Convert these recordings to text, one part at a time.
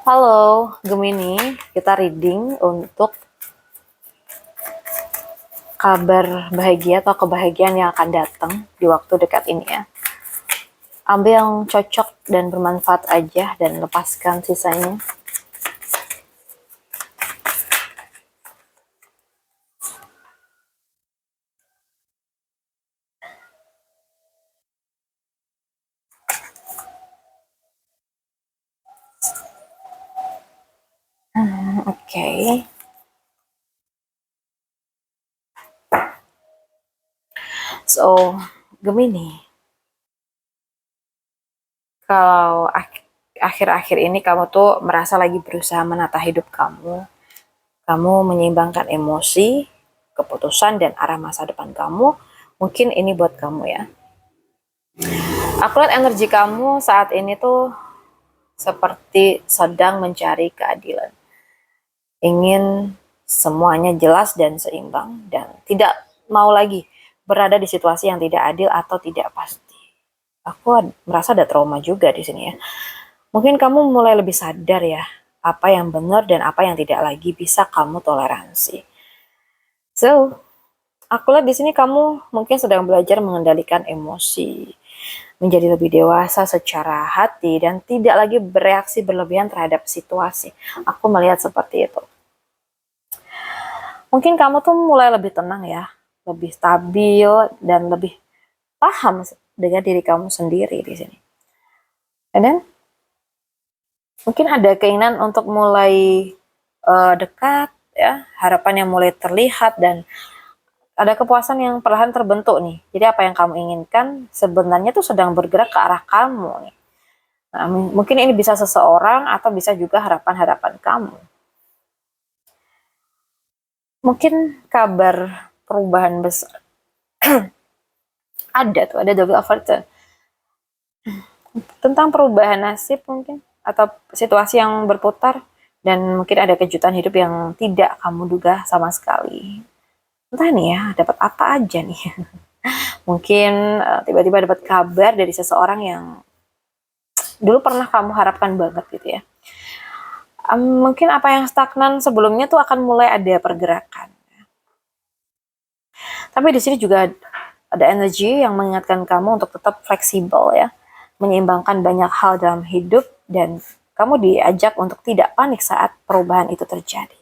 Halo, Gemini. Kita reading untuk kabar bahagia atau kebahagiaan yang akan datang di waktu dekat ini ya. Ambil yang cocok dan bermanfaat aja dan lepaskan sisanya. Oke. So, Gemini. Kalau akhir-akhir ini kamu tuh merasa lagi berusaha menata hidup kamu. Kamu menyeimbangkan emosi, keputusan, dan arah masa depan kamu. Mungkin ini buat kamu ya. Aku lihat energi kamu saat ini tuh seperti sedang mencari keadilan. Ingin semuanya jelas dan seimbang dan tidak mau lagi berada di situasi yang tidak adil atau tidak pasti. Aku merasa ada trauma juga di sini ya. Mungkin kamu mulai lebih sadar ya, apa yang benar dan apa yang tidak lagi bisa kamu toleransi. So, aku lihat di sini kamu mungkin sedang belajar mengendalikan emosi, menjadi lebih dewasa secara hati dan tidak lagi bereaksi berlebihan terhadap situasi. Aku melihat seperti itu. Mungkin kamu tuh mulai lebih tenang ya, lebih stabil dan lebih paham dengan diri kamu sendiri di sini. And then mungkin ada keinginan untuk mulai dekat ya, harapan yang mulai terlihat dan ada kepuasan yang perlahan terbentuk nih. Jadi apa yang kamu inginkan sebenarnya tuh sedang bergerak ke arah kamu nih. Nah, mungkin ini bisa seseorang atau bisa juga harapan-harapan kamu. Mungkin kabar perubahan besar. Ada double overturn. Tentang perubahan nasib mungkin. Atau situasi yang berputar. Dan mungkin ada kejutan hidup yang tidak kamu duga sama sekali. Entah nih ya, dapat apa aja nih. Mungkin tiba-tiba dapat kabar dari seseorang yang dulu pernah kamu harapkan banget gitu ya. Mungkin apa yang stagnan sebelumnya tuh akan mulai ada pergerakan. Tapi di sini juga ada energi yang mengingatkan kamu untuk tetap fleksibel ya, menyeimbangkan banyak hal dalam hidup dan kamu diajak untuk tidak panik saat perubahan itu terjadi.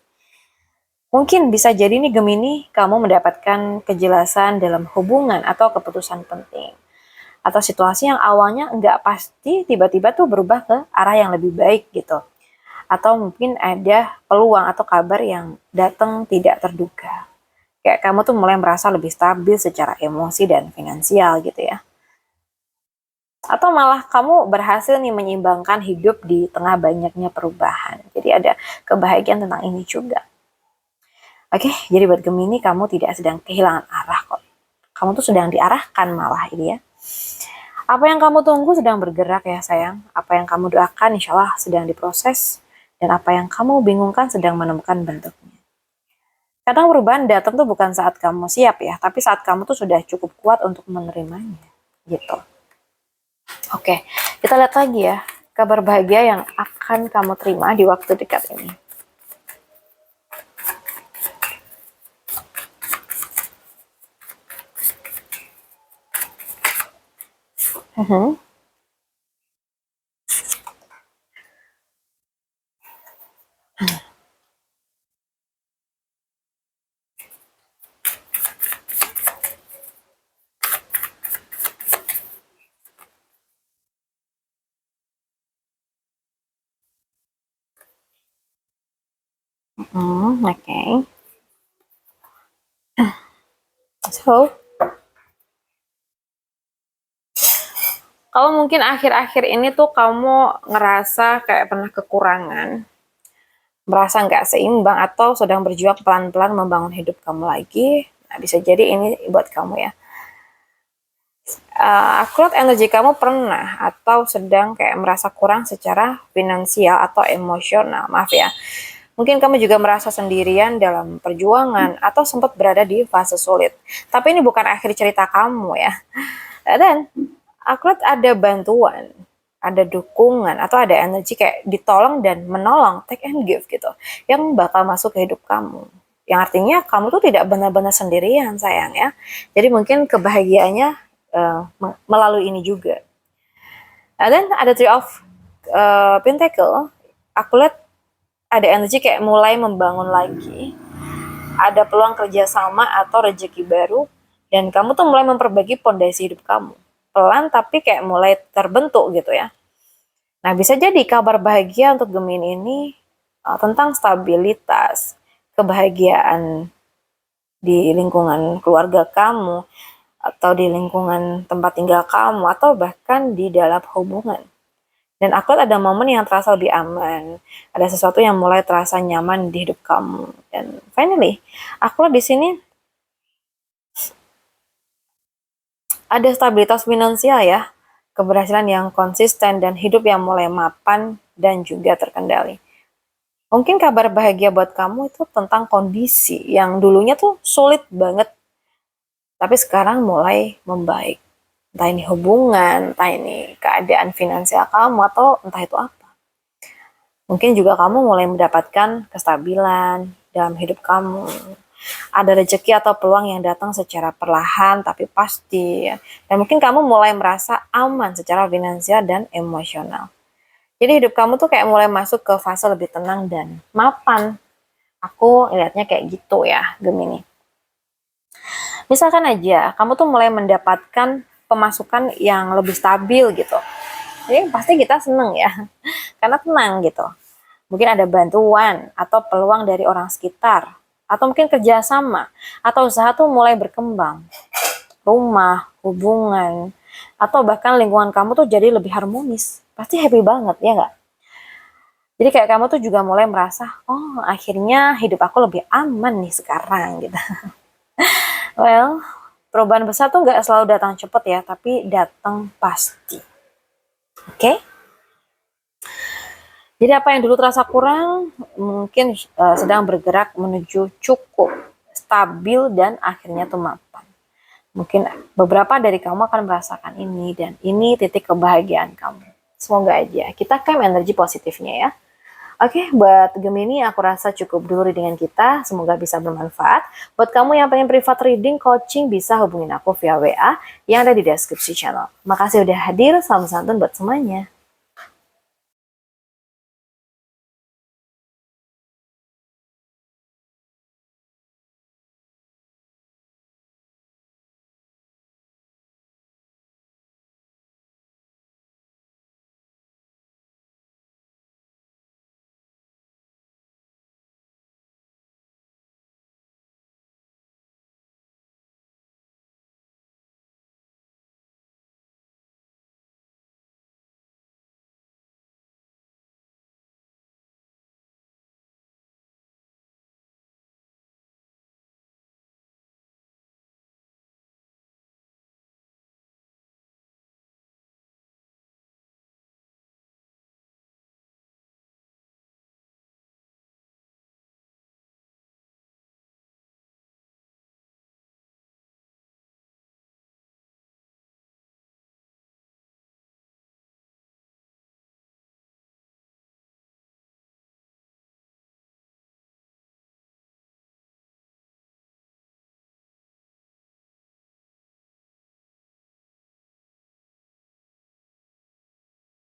Mungkin bisa jadi nih Gemini, kamu mendapatkan kejelasan dalam hubungan atau keputusan penting. Atau situasi yang awalnya nggak pasti tiba-tiba tuh berubah ke arah yang lebih baik gitu. Atau mungkin ada peluang atau kabar yang datang tidak terduga. Kayak kamu tuh mulai merasa lebih stabil secara emosi dan finansial gitu ya. Atau malah kamu berhasil nih menyeimbangkan hidup di tengah banyaknya perubahan. Jadi ada kebahagiaan tentang ini juga. Oke, jadi buat Gemini kamu tidak sedang kehilangan arah kok. Kamu tuh sedang diarahkan malah ini ya. Apa yang kamu tunggu sedang bergerak ya sayang. Apa yang kamu doakan insya Allah sedang diproses. Dan apa yang kamu bingungkan sedang menemukan bentuknya. Kadang perubahan datang tuh bukan saat kamu siap ya, tapi saat kamu tuh sudah cukup kuat untuk menerimanya. Gitu. Oke, kita lihat lagi ya. Kabar bahagia yang akan kamu terima di waktu dekat ini. Oke. So, kalau mungkin akhir-akhir ini tuh kamu ngerasa kayak pernah kekurangan, merasa nggak seimbang atau sedang berjuang pelan-pelan membangun hidup kamu lagi, nah bisa jadi ini buat kamu ya. Aku lihat energi kamu pernah atau sedang kayak merasa kurang secara finansial atau emosional, maaf ya. Mungkin kamu juga merasa sendirian dalam perjuangan atau sempat berada di fase sulit. Tapi ini bukan akhir cerita kamu ya. Dan aku lihat ada bantuan. ada dukungan atau ada energi kayak ditolong dan menolong, take and give gitu, yang bakal masuk ke hidup kamu. Yang artinya kamu tuh tidak benar-benar sendirian sayang ya. Jadi mungkin kebahagiaannya melalui ini juga. Dan ada Three of Pentacle, aku lihat ada energi kayak mulai membangun lagi. Ada peluang kerjasama atau rezeki baru, dan kamu tuh mulai memperbaiki pondasi hidup kamu. Pelan tapi kayak mulai terbentuk gitu ya. Nah, bisa jadi kabar bahagia untuk Gemini ini tentang stabilitas, kebahagiaan di lingkungan keluarga kamu, atau di lingkungan tempat tinggal kamu, atau bahkan di dalam hubungan. Dan aku lihat ada momen yang terasa lebih aman, ada sesuatu yang mulai terasa nyaman di hidup kamu. Dan finally, aku lihat di sini ada stabilitas finansial ya, keberhasilan yang konsisten dan hidup yang mulai mapan dan juga terkendali. Mungkin kabar bahagia buat kamu itu tentang kondisi yang dulunya tuh sulit banget, tapi sekarang mulai membaik. Entah ini hubungan, entah ini keadaan finansial kamu, atau entah itu apa. Mungkin juga kamu mulai mendapatkan kestabilan dalam hidup kamu. Ada rezeki atau peluang yang datang secara perlahan tapi pasti. Dan mungkin kamu mulai merasa aman secara finansial dan emosional. Jadi hidup kamu tuh kayak mulai masuk ke fase lebih tenang dan mapan. Aku lihatnya kayak gitu ya, Gemini. Misalkan aja, kamu tuh mulai mendapatkan pemasukan yang lebih stabil gitu. Jadi pasti kita seneng ya, karena tenang gitu. Mungkin ada bantuan atau peluang dari orang sekitar, atau mungkin kerjasama, atau usaha tuh mulai berkembang. Rumah, hubungan, atau bahkan lingkungan kamu tuh jadi lebih harmonis. Pasti happy banget, ya nggak? Jadi kayak kamu tuh juga mulai merasa, oh akhirnya hidup aku lebih aman nih sekarang gitu. Well, perubahan besar tuh nggak selalu datang cepet ya, tapi datang pasti. Oke? Jadi apa yang dulu terasa kurang, mungkin sedang bergerak menuju cukup, stabil, dan akhirnya tuh mapan. Mungkin beberapa dari kamu akan merasakan ini, dan ini titik kebahagiaan kamu. Semoga aja kita klaim energi positifnya ya. Oke, buat Gemini aku rasa cukup dulu dengan kita. Semoga bisa bermanfaat. Buat kamu yang pengen private reading, coaching, bisa hubungin aku via WA yang ada di deskripsi channel. Makasih udah hadir, salam santun buat semuanya.